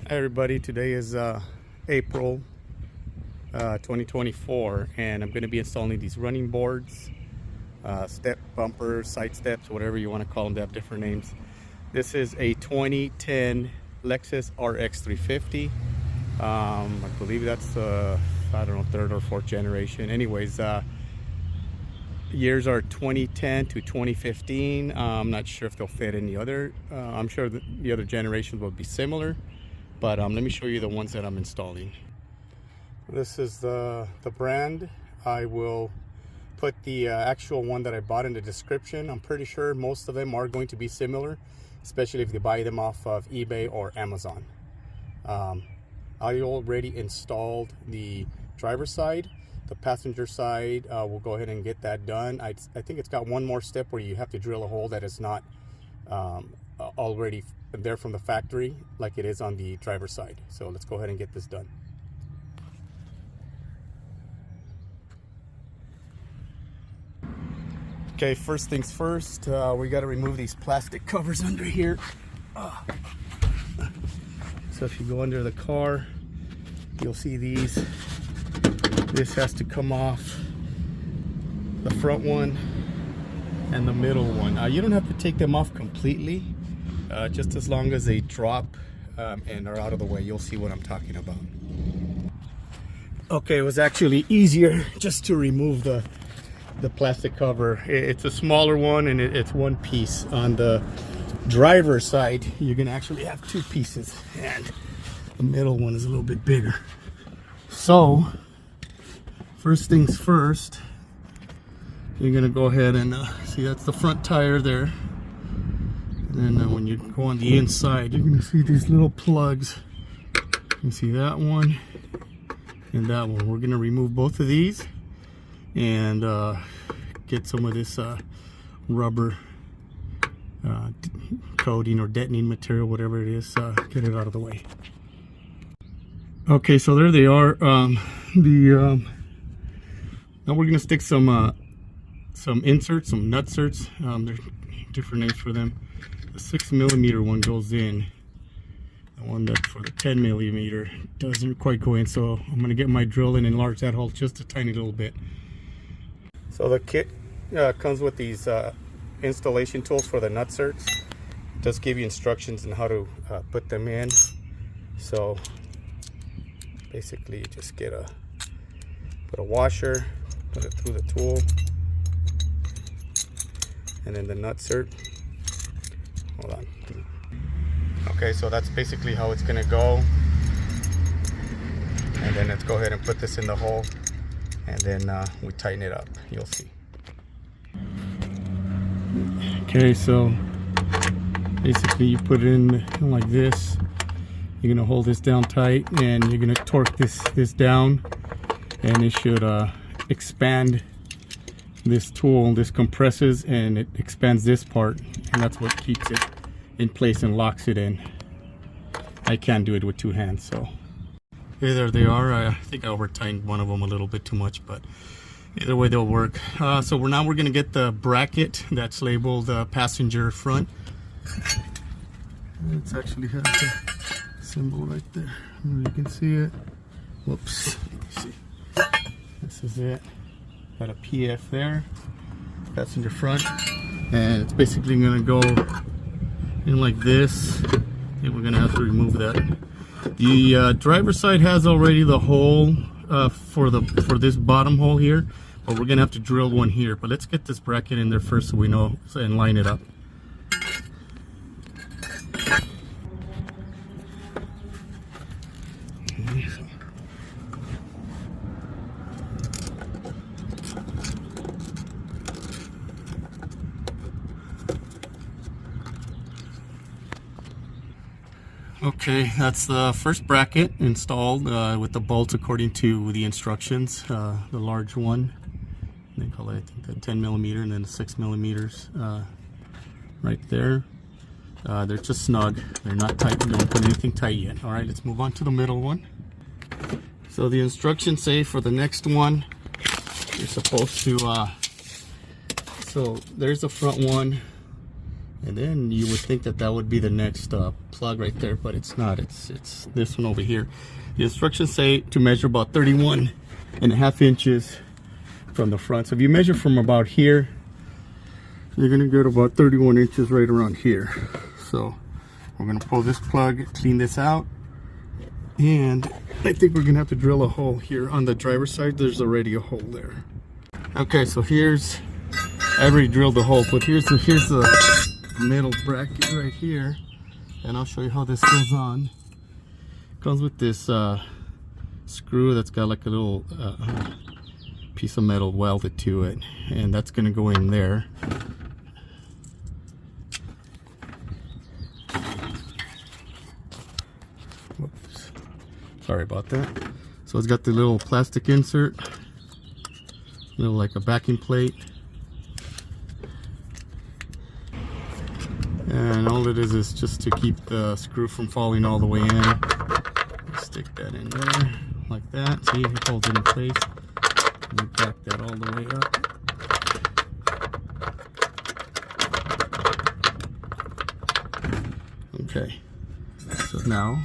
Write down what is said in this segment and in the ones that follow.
Hi everybody, today is April 2024 and I'm going to be installing these running boards, step bumpers, side steps, whatever you want to call them. They have different names. This is a 2010 Lexus RX350. I believe that's I don't know, third or fourth generation. Anyways, years are 2010 to 2015. I'm not sure if they'll fit any other. I'm sure the other generations will be similar. But let me show you the ones that I'm installing. This is the brand. I will put the actual one that I bought in the description. I'm pretty sure most of them are going to be similar, especially if you buy them off of eBay or Amazon. I already installed the driver's side. The passenger side, we'll go ahead and get that done. I think it's got one more step where you have to drill a hole that is not already there from the factory like it is on the driver's side. So let's go ahead and get this done. Okay, first things first, we got to remove these plastic covers under here. So if you go under the car, you'll see these. This has to come off, the front one and the middle one. You don't have to take them off completely, just as long as they drop and are out of the way. You'll see what I'm talking about. Okay, it was actually easier just to remove the plastic cover. It's a smaller one and it's one piece. On the driver's side, you're gonna actually have two pieces, and the middle one is a little bit bigger. So first things first, you're gonna go ahead and see, that's the front tire there. And then when you go on the inside, you're gonna see these little plugs. You can see that one and that one. We're gonna remove both of these and get some of this rubber coating or deadening material, whatever it is, get it out of the way. Okay, so there they are. Now we're gonna stick some inserts, some nutserts. There's different names for them. The 6mm one goes in. The one that for the 10mm doesn't quite go in. So I'm gonna get my drill and enlarge that hole just a tiny little bit. So the kit comes with these installation tools for the nutserts. It does give you instructions on how to put them in. So basically, you just put a washer, put it through the tool, and then the nutsert. Hold on. Okay, so that's basically how it's gonna go. And then let's go ahead and put this in the hole, and then we tighten it up. You'll see. Okay, so basically you put it in like this. You're gonna hold this down tight, and you're gonna torque this down, and it should expand this tool. This compresses and it expands this part, and that's what keeps it in place and locks it in. I can't do it with two hands, so okay, there they are. I think I over tightened one of them a little bit too much, but either way they'll work. So we're gonna get the bracket that's labeled passenger front. It's actually has the symbol right there. You can see it. Whoops. Let me see. This is it. Got a PF there. Passenger front. And it's basically gonna go in like this. And we're gonna have to remove that. The driver's side has already the hole for this bottom hole here, but we're gonna have to drill one here. But let's get this bracket in there first so we know and line it up. Okay, that's the first bracket installed with the bolts according to the instructions. The large one, they call it, I think, the 10mm, and then the 6mm right there. They're just snug. They're not tight. Don't put anything tight yet. All right, let's move on to the middle one. So the instructions say for the next one, you're supposed to. So there's the front one. And then you would think that that would be the next plug right there, but it's not. It's this one over here. The instructions say to measure about 31.5 inches from the front. So if you measure from about here, you're gonna get about 31 inches right around here. So we're gonna pull this plug, clean this out, and I think we're gonna have to drill a hole here on the driver's side. There's already a hole there. Okay, so I already drilled the hole, but here's the middle bracket right here, and I'll show you how this goes on. It comes with this screw that's got like a little piece of metal welded to it, and that's gonna go in there. Whoops. Sorry about that. So it's got the little plastic insert, little like a backing plate, and all it is just to keep the screw from falling all the way in. Stick that in there like that. See, it holds it in place. And you back that all the way up. Okay, so now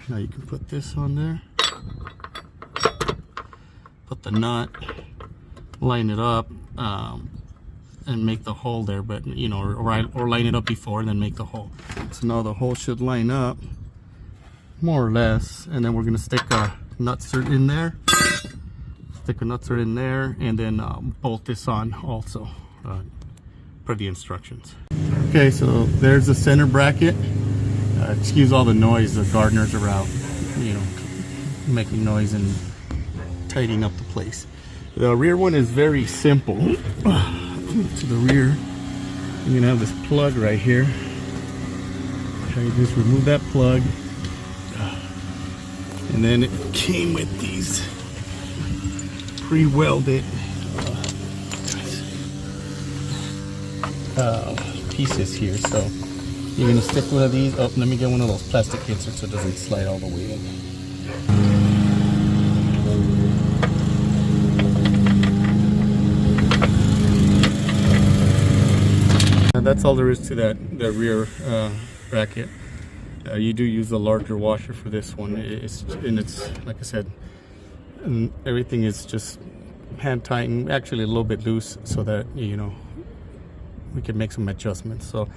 you can put this on there, put the nut, line it up, and make the hole there, but you know, or line it up before and then make the hole. So now the hole should line up more or less, and then we're gonna stick a nutsert in there, and then bolt this on also per the instructions. Okay, so there's the center bracket. Excuse all the noise, the gardeners are out, you know, making noise and tidying up the place. The rear one is very simple. To the rear, you're gonna have this plug right here. Okay, you just remove that plug, and then it came with these pre-welded pieces here. So you're gonna stick one of these. Oh, let me get one of those plastic inserts so it doesn't slide all the way in. And that's all there is to that rear bracket. You do use a larger washer for this one. It's like I said, everything is just hand tightened, actually a little bit loose, so that, you know, we can make some adjustments. So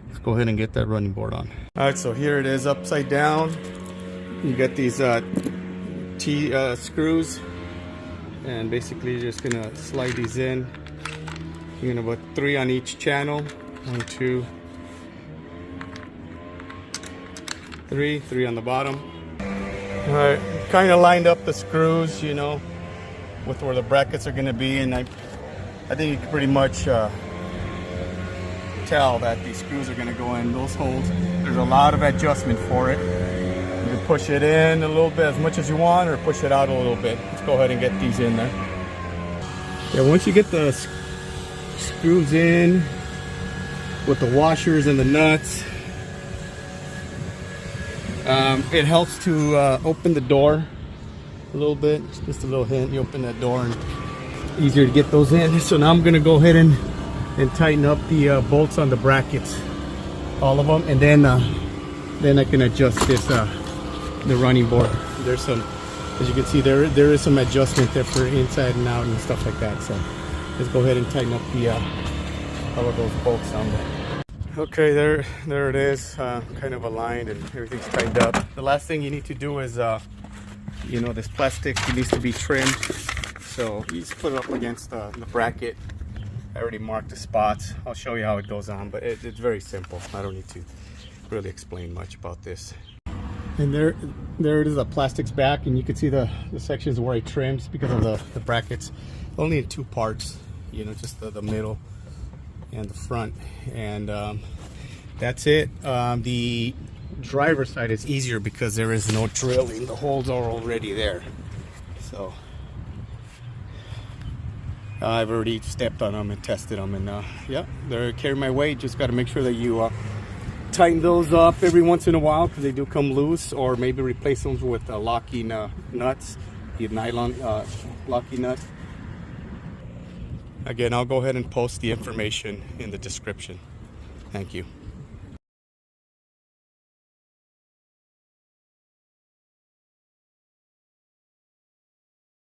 let's go ahead and get that running board on. All right, so here it is upside down. You get these T screws, and basically you're just gonna slide these in. You're gonna put 3 on each channel. 1, 2, 3 on the bottom. All right, kind of lined up the screws, you know, with where the brackets are gonna be, and I think you can pretty much tell that these screws are gonna go in those holes. There's a lot of adjustment for it. You can push it in a little bit as much as you want, or push it out a little bit. Let's go ahead and get these in there. Yeah, once you get the screws in with the washers and the nuts, it helps to open the door a little bit. Just a little hint, you open that door and easier to get those in. So now I'm gonna go ahead and tighten up the bolts on the brackets, all of them, and then I can adjust this the running board. There's some, as you can see, there is some adjustment there for inside and out and stuff like that. So let's go ahead and tighten up the all of those bolts on there. Okay, there it is, kind of aligned and everything's tightened up. The last thing you need to do is, you know, this plastic needs to be trimmed. So you just put it up against the bracket. I already marked the spots. I'll show you how it goes on, but it's very simple. I don't need to really explain much about this. And there it is, the plastic's back, and you can see the sections where I trimmed because of the brackets. Only in 2 parts, you know, just the middle and the front, and that's it. The driver's side is easier because there is no drilling. The holes are already there. So I've already stepped on them and tested them, and yeah, they're carrying my weight. Just got to make sure that you tighten those up every once in a while because they do come loose, or maybe replace them with locking nuts, the nylon locking nuts. Again, I'll go ahead and post the information in the description. Thank you.